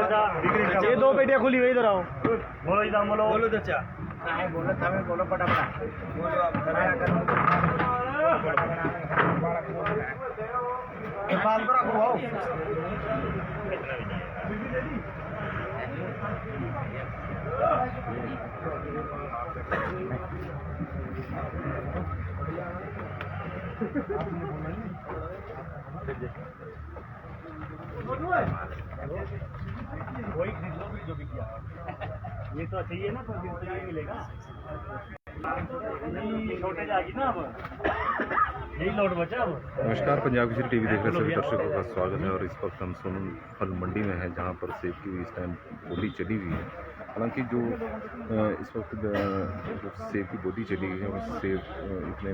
ये 2 पेटियां खुली हुई, इधर आओ। बोलो जी, बोलो बोलो चाचा। बोलो तमें बोलो फटाफट बोलो आप बात पर रखो आओ। वही खरीद लो जो बिक गया। ये तो चाहिए ना, तो नहीं मिलेगा। छोटे जाएगी ना अब, यही लोड बचा अब। नमस्कार, पंजाब केसरी टीवी देख रहे सभी दर्शकों का स्वागत है। और इस वक्त हम सोलन फल मंडी में हैं, जहां पर सेब की इस टाइम बोली चली हुई है। हालांकि जो इस वक्त जो सेब की बोली चली हुई है वो सेब इतने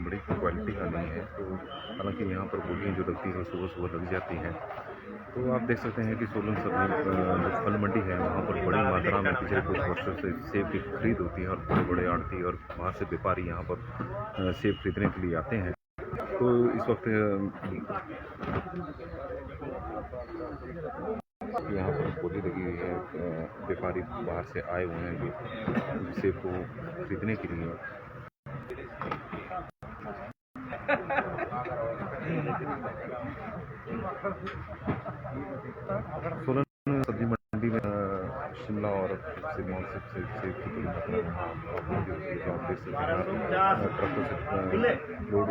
बड़ी क्वालिटी का नहीं है। तो हालांकि यहाँ पर बोलियाँ जो लगती है सुबह सुबह लग जाती हैं। तो आप देख सकते हैं कि सोलन सब्जी जो फल मंडी है वहाँ पर बड़ी मात्रा में पिछले कुछ वर्षों से सेब की खरीद होती है और बड़े बड़े आड़ती और बाहर से व्यापारी यहाँ पर सेब खरीदने के लिए आते हैं। तो इस वक्त यहाँ पर बोली लगी हुई है, व्यापारी बाहर से आए हुए हैं सेब को खरीदने के लिए। सोलन सब्जी मंडी में शिमला और सिरमौर से सेब की बड़ी मात्रा में ट्रकों से लोड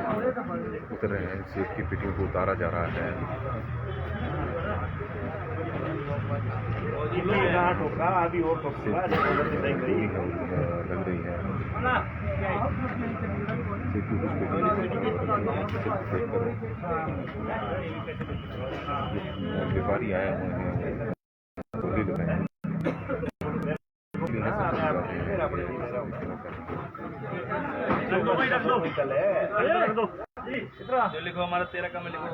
उतर रहे हैं। सेब की पेटियों को उतारा जा रहा है। अभी और लग रही है व्यापारी आए हुए हैं, बोली लग रहे हैं। लिखो हमारा 13 का में लिखो।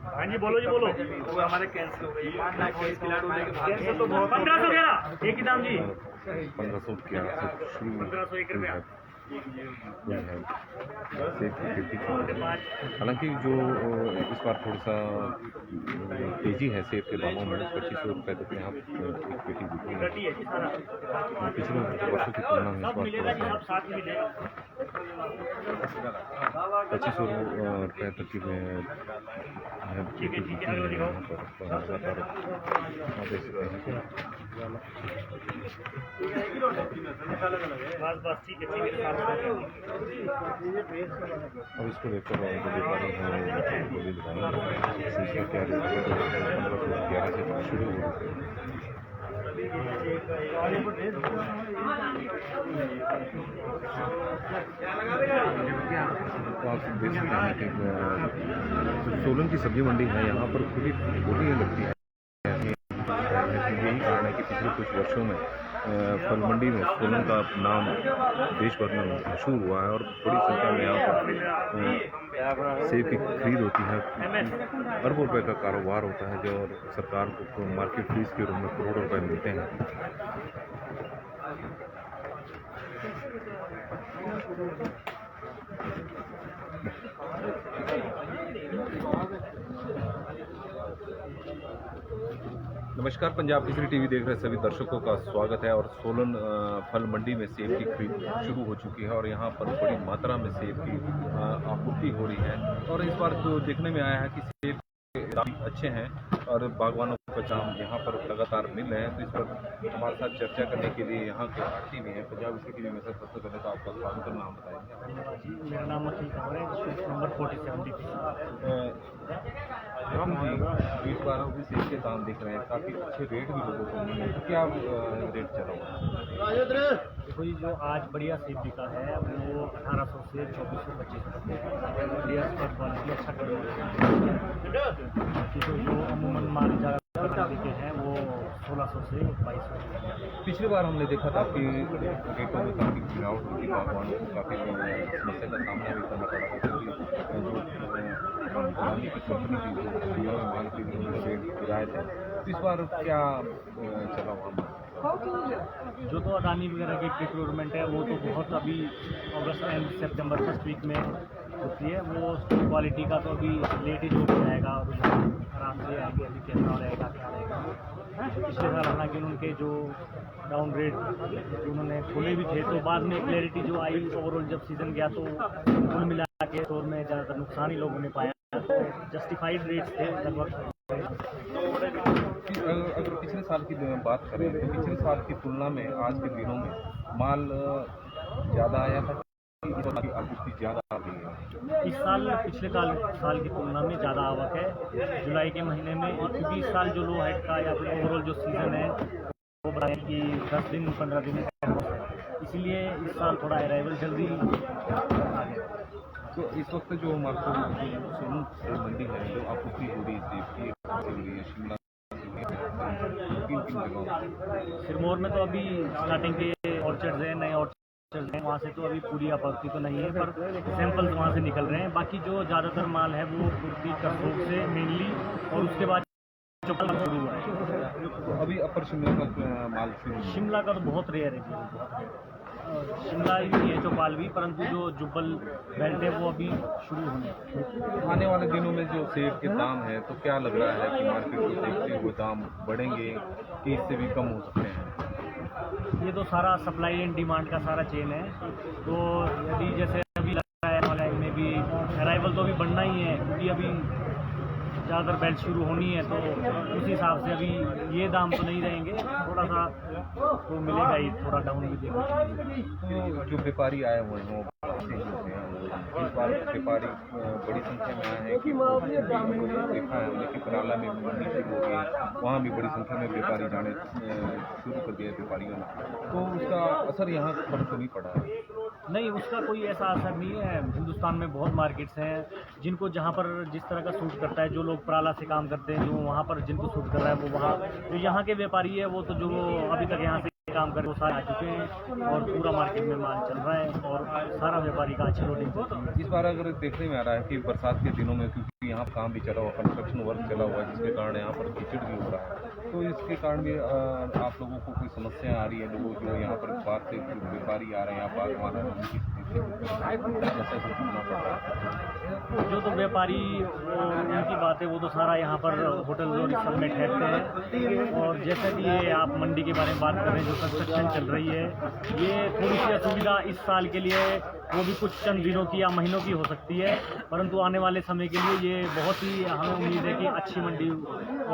हाँ जी बोलो जी बोलो। वो हमारे कैंसिल हो गई। 1511 एक ही दाम जी। 1511 से शुरू 1501 रुपया। सेब की खेती। हालांकि जो इस बार थोड़ा सा तेजी है सेब के दामों में। 2500 रुपये तक यहाँ एक पेटी बिकी है। पिछले वर्षों की तुलना में इस बार 2500 रुपये तक की पेटी बिकी है यहाँ पर लगातार। अब इसको लेकर व्यापारी हैं बोली लगाएंगे क्या रेट 1511 से शुरू हो रही है। तो आप देख सकते हैं कि सोलन की सब्जी मंडी है, यहाँ पर खुली बोलियाँ लगती है। यही कारण है कि पिछले कुछ वर्षों में फल मंडी में सोलन का नाम देश भर में मशहूर हुआ है और बड़ी संख्या में यहाँ पर सेब की खरीद होती है। अरबों रुपए का कारोबार होता है जो सरकार को मार्केट फीस के रूप में करोड़ों रुपए मिलते हैं। नमस्कार, पंजाब केसरी टीवी देख रहे सभी दर्शकों का स्वागत है। और सोलन फल मंडी में सेब की खरीद शुरू हो चुकी है और यहाँ पर बड़ी मात्रा में सेब की आपूर्ति हो रही है। और इस बार तो देखने में आया है कि सेब के दाम अच्छे हैं और बागवानों को चाम यहाँ पर लगातार मिल रहे हैं। तो इस पर हमारे साथ चर्चा करने के लिए यहाँ के आरती भी हैं। पंजाब केसरी टीवी में सबसे पहले तो आपका स्वागत है, नाम बताएंगे। मेरा नाम अखिल खबर है, नंबर 47। राम जी, इस बार भी सेब के दाम दिख रहे हैं, काफ़ी अच्छे रेट भी लोगों को मिले हैं। तो क्या रेट चला हुआ है? देखो जी, जो आज बढ़िया सेब बिका है वो 1800 से 2400 2500 बढ़िया क्वालिटी अच्छा क्वालिटी। जो अमूमन माल ज़्यादा बिके हैं वो 1600 से 2200। पिछली बार हमने देखा था कि रेटों में काफ़ी गिरावट हुई थी, बागवानों को काफ़ी समस्या का सामना भी करना पड़ा था क्योंकि जो पुरानी की कंपनी की जो माल की रेट गिराए थे। तो इस बार क्या चला हुआ? जो तो अडानी वगैरह की प्रिक्योरमेंट है वो तो बहुत अभी अगस्त एंड सितंबर फर्स्ट वीक में होती है। वो क्वालिटी का तो अभी लेट ही जो भी आएगा और आराम से आएंगे, अभी कैसा रहेगा क्या रहेगा। पिछले साल हालांकि उनके जो डाउन ग्रेड जो उन्होंने खोले भी थे, तो बाद में क्लैरिटी जो आई ओवरऑल जब सीज़न गया तो कुल मिला के स्टोर में ज़्यादातर नुकसान ही लोगों ने पाया। तो जस्टिफाइड रेट्स थे लगभग। अगर पिछले साल की बात करें तो पिछले साल की तुलना में आज के दिनों में माल ज़्यादा आया था, आपूर्ति ज़्यादा आ गई है। इस साल पिछले साल की तुलना में ज़्यादा आवक है जुलाई के महीने में, क्योंकि इस साल जो लो हाइट का या फिर ओवरऑल जो सीज़न है वो बताएं कि 10 दिन 15 दिन है, इसीलिए इस साल थोड़ा अराइवल जल्दी आ गया। तो इस वक्त जो हमारे सोनू मंडी है जो आपूर्ति हो रही है शिमला किन जगहों सिरमौर में तो अभी स्टार्टिंग के ऑर्चर्ड्स हैं, नए ऑर्चर्ड्स हैं, वहाँ से तो अभी पूरी आपूर्ति तो नहीं है, पर सैंपल्स वहाँ से निकल रहे हैं। बाकी जो ज़्यादातर माल है वो कुर्ती करसोग से मेनली, और उसके बाद चौपाल शुरू हुआ है। तो अभी अपर शिमला का माल शिमला का तो बहुत रेयर है जी, शिमला ही है चौपाल भी, परंतु जो जुब्बल बेल्ट है वो अभी शुरू होने। आने वाले दिनों में जो सेब के दाम है तो क्या लग रहा है कि मार्केट को देखते हुए दाम बढ़ेंगे कि इससे भी कम हो सकते हैं? ये तो सारा सप्लाई एंड डिमांड का सारा चेन है। तो यदि जैसे अभी लग रहा है ऑनलाइन में भी अराइवल तो अभी बढ़ना ही है, क्योंकि अभी ज़्यादातर बेल्ट शुरू होनी है, तो उस हिसाब से अभी ये दाम तो नहीं रहेंगे, थोड़ा सा तो मिलेगा ही, थोड़ा डाउन भी देगा। तो जो व्यापारी आए हुए हैं वो इस बार व्यापारी बड़ी संख्या में आए हैं कि देखा है हमने कि कराला में भी मंडी शुरू हो गई, वहाँ भी बड़ी संख्या में व्यापारी जाने शुरू कर दिया व्यापारियों ने, तो उसका असर यहाँ पर तो नहीं पड़ा है? नहीं, उसका कोई ऐसा असर नहीं है। हिंदुस्तान में बहुत मार्केट्स हैं जिनको जहाँ पर जिस तरह का सूट करता है, जो लोग पराला से काम करते हैं, जो वहाँ पर जिनको सूट कर रहा है वो वहाँ, जो यहाँ के व्यापारी है वो तो जो अभी तक यहाँ से काम कर वो सारे आ चुके हैं और पूरा मार्केट में माल चल रहा है और सारा व्यापारी का अच्छी लोडिंग होती है। इस बार अगर देखने में आ रहा है कि बरसात के दिनों में क्योंकि यहाँ काम भी चला हुआ, कंस्ट्रक्शन वर्क चला हुआ है, जिसके कारण यहाँ पर कीचड़ भी हो रहा है, तो इसके कारण भी आप लोगों को कोई समस्या आ रही है? लोगों जो यहाँ पर बाहर से व्यापारी आ रहे हैं, यहाँ बागवान आ रहे हैं, जो तो व्यापारी उनकी बात है वो तो सारा यहाँ पर होटल और सब में ठहरते हैं। और जैसे कि ये आप मंडी के बारे में बात कर रहे हैं, जो कंस्ट्रक्शन चल रही है, ये थोड़ी सी असुविधा इस साल के लिए वो भी कुछ चंद दिनों की या महीनों की हो सकती है, परंतु आने वाले समय के लिए ये बहुत ही हमें उम्मीद है कि अच्छी मंडी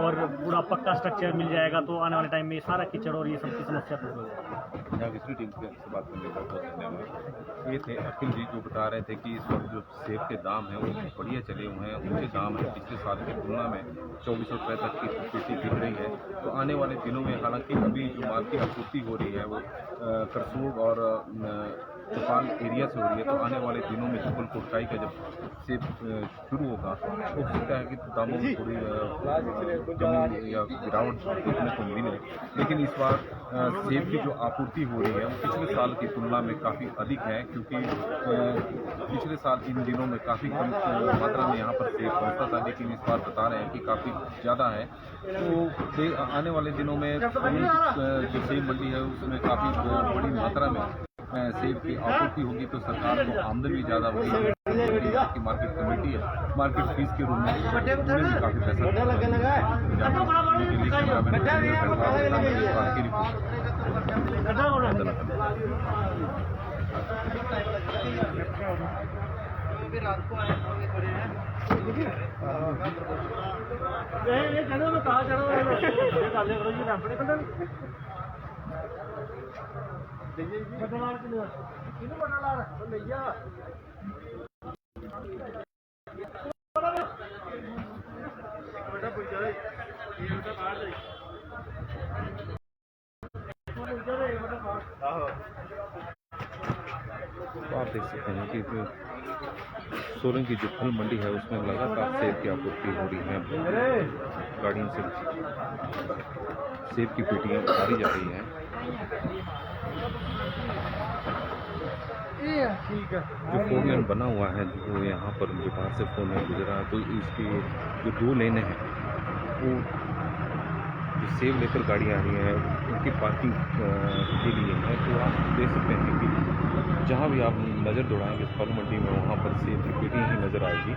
और पूरा पक्का स्ट्रक्चर मिल जाएगा, तो आने वाले टाइम में सारा कीचड़ और ये सब की समस्या दूर हो जाएगी। यहाँ दूसरी टीम से बात करने का बहुत धन्यवाद। ये थे अखिल जी जो बता रहे थे कि इस वक्त जो सेब के दाम हैं वो बढ़िया चले हुए हैं, ऊँचे दाम हैं, पिछले साल की तुलना में 2400 रुपये तक की पेटी दिख रही है। तो आने वाले दिनों में हालांकि अभी जो माल की आपूर्ति हो रही है वो करसोग और चौपाल एरिया से हो रही है, तो आने वाले दिनों में जुब्बल कोटखाई का जब सेब शुरू होगा तो हो सकता है कि दामों में थोड़ी कमी या गिरावट देखने को मिले। लेकिन इस बार सेब की जो आपूर्ति हो रही है वो पिछले साल की तुलना में काफ़ी अधिक है, क्योंकि पिछले साल इन दिनों में काफ़ी कम मात्रा में यहाँ पर सेब पहुँचता था, लेकिन इस बार बता रहे हैं कि काफ़ी ज़्यादा है। तो आने वाले दिनों में जो सेब मंडी है उसमें काफ़ी बड़ी मात्रा में सेब की आपूर्ति होगी, तो सरकार को आमदनी भी ज़्यादा होगी। की मार्केट कमेटी है, मार्केट फीस के रूप में उन्हें भी काफ़ी पैसा तो आप देख सकते हैं कि सोलन की जो फल मंडी है उसमें लगातार सेब की आपूर्ति हो रही है, गाड़ियों से सेब की पेटियाँ उतारी जा रही हैं। जो 4 लेन बना हुआ है, जो यहाँ पर जो बाहर से 4 लेन गुजरा है, तो इसकी जो 2 लेनें हैं वो जो सेब लेकर गाड़ियाँ आ रही हैं उनकी पार्किंग के लिए है। तो आप देख सकते हैं कि जहाँ भी आप नज़र दौड़ाएंगे फल मंडी में वहाँ पर सेब की पेटियाँ ही नज़र आएगी।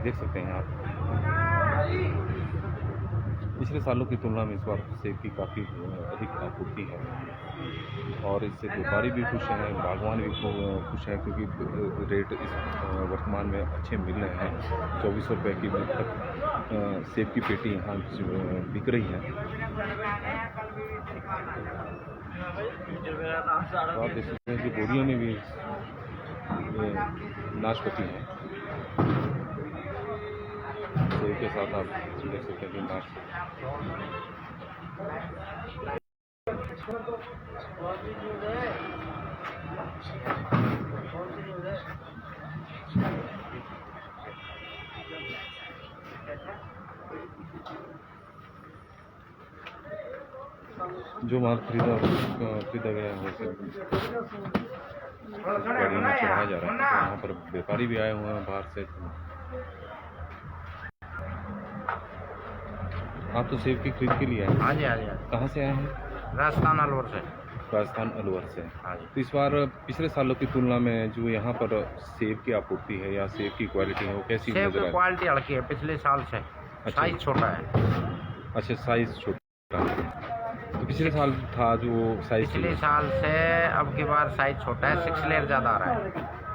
देख सकते हैं आप पिछले सालों की तुलना में इस बार सेब की काफ़ी अधिक आपूर्ति है और इससे व्यापारी भी खुश हैं, बागवान भी खुश हैं क्योंकि रेट इस वर्तमान में अच्छे मिल रहे हैं। 2400 रुपये की तक सेब की पेटी यहाँ बिक रही है। तो आप देख सकते हैं कि बोरियों में भी नाशपाती है, सेब के साथ आप देख सकते हैं कि नाशपाती। जो माल खरीदा गया है वैसे गाड़ियों में चढ़ाया जा रहा है। तो यहाँ पर व्यापारी भी आए हुए हैं बाहर से। आप तो सेब की खरीद के लिए आए? हाँ जी, हाँ जी। कहाँ से आए हैं? राजस्थान अलवर से। राजस्थान अलवर से। हाँ जी। तो इस बार पिछले सालों की तुलना में जो यहाँ पर सेब की आपूर्ति है या सेब की क्वालिटी है वो कैसी सेब नजर की आई? क्वालिटी हल्की है पिछले साल से। अच्छा। साइज छोटा है। अच्छा, साइज छोटा है। तो पिछले साल था जो साइज पिछले साल से अब की बार साइज छोटा है, 6 लेयर ज़्यादा आ रहा है।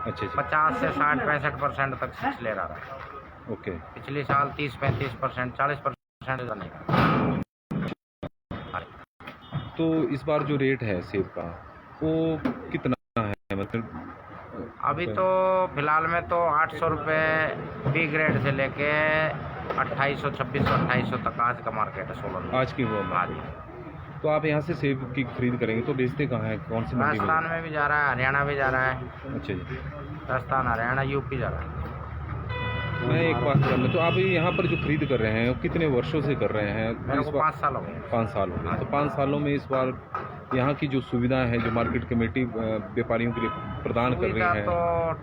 अच्छा, 50 से 60-65% तक 6 लेयर आ रहा है। ओके। पिछले साल 30-35%, 40% नहीं रहा। तो इस बार जो रेट है सेब का वो कितना है? मतलब अभी तो फिलहाल में तो 800 रुपये बी ग्रेड से लेके 2800, 2600, 2800 तक आज का मार्केट है सोलन में। आज की वो हाँ जी। तो आप यहाँ से सेब की खरीद करेंगे तो बेचते कहाँ हैं? कौन सी मंडी में? राजस्थान में भी जा रहा है, हरियाणा भी जा रहा है। अच्छा जी। राजस्थान, हरियाणा, यूपी जा रहा है। मैं एक बात कर लूँ, तो आप यहाँ पर जो खरीद कर रहे हैं वो कितने वर्षों से कर रहे हैं? मेरे को 5 साल हो गए। 5 साल हो गए। तो 5 सालों में इस बार यहाँ की जो सुविधाएं हैं जो मार्केट कमेटी व्यापारियों के लिए प्रदान कर रही है तो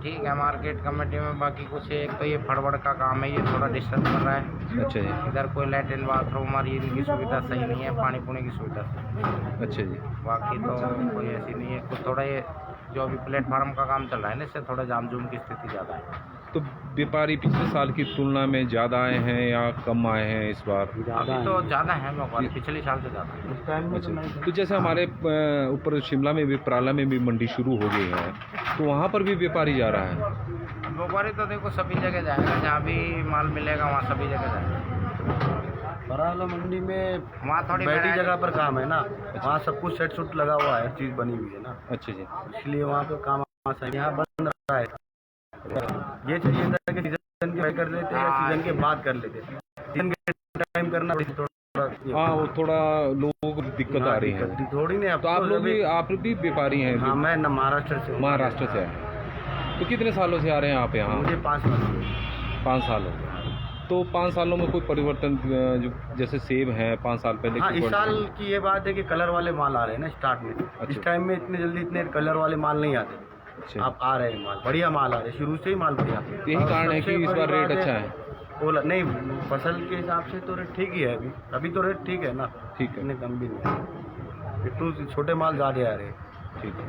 ठीक है मार्केट कमेटी में। बाकी कुछ एक तो ये फड़बड़ का काम है, ये थोड़ा डिस्टर्ब कर रहा है। अच्छा जी। इधर कोई लैट्रिन बाथरूम और ये इनकी सुविधा सही नहीं है, पानी पुनी की सुविधा सही। अच्छा जी। बाकी तो कोई ऐसी नहीं है। कुछ थोड़ा ये जो अभी प्लेटफार्म का काम चल रहा है ना, इससे थोड़ा जाम जूम की स्थिति ज़्यादा है। तो व्यापारी पिछले साल की तुलना में ज़्यादा आए हैं या कम आए हैं इस बार? अभी तो ज़्यादा है व्यापारी, पिछले साल से ज़्यादा है। अच्छा। तो जैसे हमारे ऊपर शिमला में भी, पराला में भी मंडी शुरू हो गई है, तो वहाँ पर भी व्यापारी जा रहा है? व्यापारी तो देखो सभी जगह जाएगा, जहाँ भी माल मिलेगा वहाँ सभी जगह जाएगा। पराला मंडी में वहाँ थोड़ी बैठी जगह पर काम है ना, वहाँ सब कुछ सेट सुट लगा हुआ है, हर चीज़ बनी हुई है ना। अच्छा जी। इसलिए वहाँ पे काम यहाँ बंद रहा है। ये चाहिए था कि सीजन के कर लेते हैं या सीजन के बाद कर लेते हैं। सीजन के टाइम करना थोड़ा हाँ, वो थोड़ा लोगों को दिक्कत आ रही है थोड़ी नहीं। तो आप भी व्यापारी हैं? हाँ, मैं महाराष्ट्र से। महाराष्ट्र से आए। तो कितने सालों से आ रहे हैं आप यहाँ? मुझे 5 साल। 5 साल हो गए। तो 5 सालों में कोई परिवर्तन जो जैसे सेब है 5 साल पहले? हाँ, इस साल की ये बात है कि कलर वाले माल आ रहे हैं ना स्टार्ट में। इस टाइम में इतने जल्दी इतने कलर वाले माल नहीं आते। अच्छा। आप आ रहे हैं माल, बढ़िया माल आ रहे हैं, शुरू से ही माल बढ़िया। यही कारण है कि इस बार रेट अच्छा है? बोला नहीं, फसल के हिसाब से तो रेट ठीक ही है। अभी तो रेट ठीक है ना। ठीक है। इतने कम भी नहीं है, इतने छोटे माल ज़्यादा आ रहे हैं। ठीक है।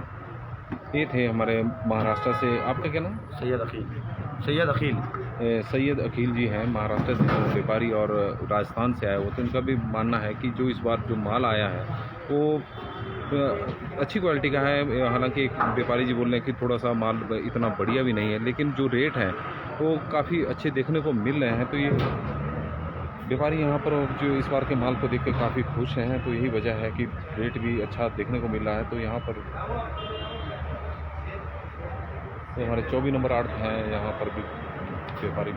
ये थे हमारे महाराष्ट्र से। आपका क्या नाम? सैयद अकील। सैयद अकील। सैयद अकील जी हैं, महाराष्ट्र से हैं व्यापारी और राजस्थान से आए हुए। तो उनका भी मानना है कि जो इस बार जो माल आया है वो अच्छी क्वालिटी का है। हालांकि एक व्यापारी जी बोल रहे हैं कि थोड़ा सा माल इतना बढ़िया भी नहीं है, लेकिन जो रेट है वो काफ़ी अच्छे देखने को मिल रहे हैं। तो ये व्यापारी यहाँ पर जो इस बार के माल को देख कर काफ़ी खुश हैं। तो यही वजह है कि रेट भी अच्छा देखने को मिल रहा है। तो यहाँ पर तो हमारे 24 नंबर 8 हैं, यहाँ पर भी व्यापारी।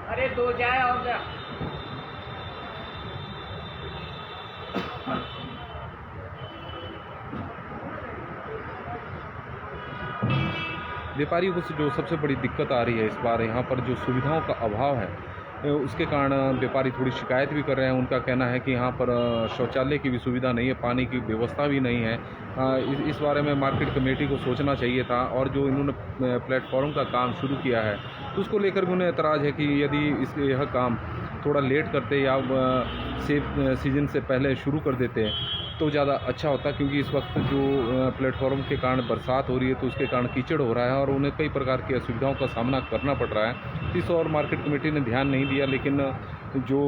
अरे 2 जाए और जा। व्यापारियों को जो सबसे बड़ी दिक्कत आ रही है इस बार यहाँ पर जो सुविधाओं का अभाव है उसके कारण व्यापारी थोड़ी शिकायत भी कर रहे हैं। उनका कहना है कि यहाँ पर शौचालय की भी सुविधा नहीं है, पानी की व्यवस्था भी नहीं है। इस बारे में मार्केट कमेटी को सोचना चाहिए था। और जो इन्होंने प्लेटफॉर्म का काम शुरू किया है तो उसको लेकर भी उन्हें एतराज़ है कि यदि यह काम थोड़ा लेट करते या सेब सीजन से पहले शुरू कर देते तो ज़्यादा अच्छा होता, क्योंकि इस वक्त जो प्लेटफॉर्म के कारण बरसात हो रही है तो उसके कारण कीचड़ हो रहा है और उन्हें कई प्रकार की असुविधाओं का सामना करना पड़ रहा है। इस और मार्केट कमेटी ने ध्यान नहीं दिया, लेकिन जो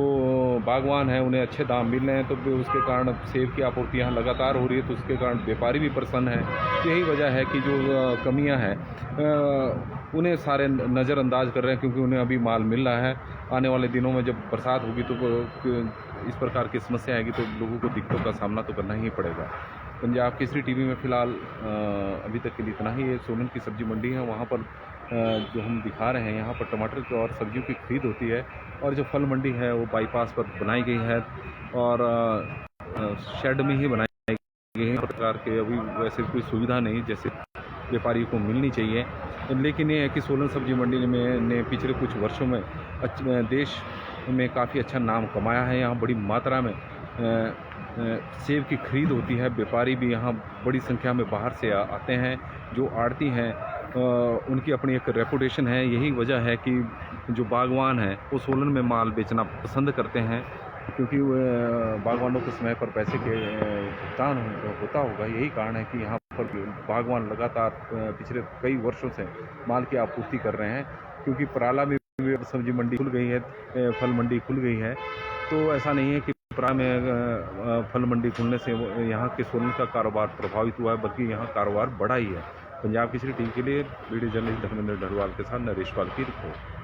बागवान हैं उन्हें अच्छे दाम मिल रहे हैं तो उसके कारण सेब की आपूर्ति यहाँ लगातार हो रही है, तो उसके कारण व्यापारी भी प्रसन्न है। यही वजह है कि जो कमियाँ हैं उन्हें सारे नज़रअंदाज कर रहे हैं, क्योंकि उन्हें अभी माल मिल रहा है। आने वाले दिनों में जब बरसात होगी तो इस प्रकार की समस्या आएगी तो लोगों को दिक्कतों का सामना तो करना ही पड़ेगा। पंजाब केसरी टीवी में फ़िलहाल अभी तक के लिए इतना ही है। सोलन की सब्ज़ी मंडी है, वहाँ पर जो हम दिखा रहे हैं यहाँ पर टमाटर और सब्जियों की खरीद होती है। और जो फल मंडी है वो बाईपास पर बनाई गई है और शेड में ही बनाई गई है। प्रकार के अभी वैसे कोई सुविधा नहीं जैसे व्यापारियों को मिलनी चाहिए। लेकिन ये है कि सोलन सब्जी मंडी में ने पिछले कुछ वर्षों में देश में काफ़ी अच्छा नाम कमाया है। यहाँ बड़ी मात्रा में सेब की खरीद होती है। व्यापारी भी यहाँ बड़ी संख्या में बाहर से आते हैं। जो आड़ती हैं उनकी अपनी एक रेपुटेशन है। यही वजह है कि जो बागवान हैं वो सोलन में माल बेचना पसंद करते हैं, क्योंकि बागवानों को समय पर पैसे के भुगतान होता होगा। यही कारण है कि यहाँ पर बागवान लगातार पिछले कई वर्षों से माल की आपूर्ति कर रहे हैं। क्योंकि पराला में सब्जी मंडी खुल गई है, फल मंडी खुल गई है, तो ऐसा नहीं है कि पराला में फल मंडी खुलने से यहाँ के सोलन का कारोबार प्रभावित हुआ है, बल्कि यहाँ कारोबार बढ़ा ही है। पंजाब केसरी टीवी के लिए वीडियो जर्नलिस्ट धर्मेंद्र ढरवाल के साथ नरेश पाल की रिपोर्ट।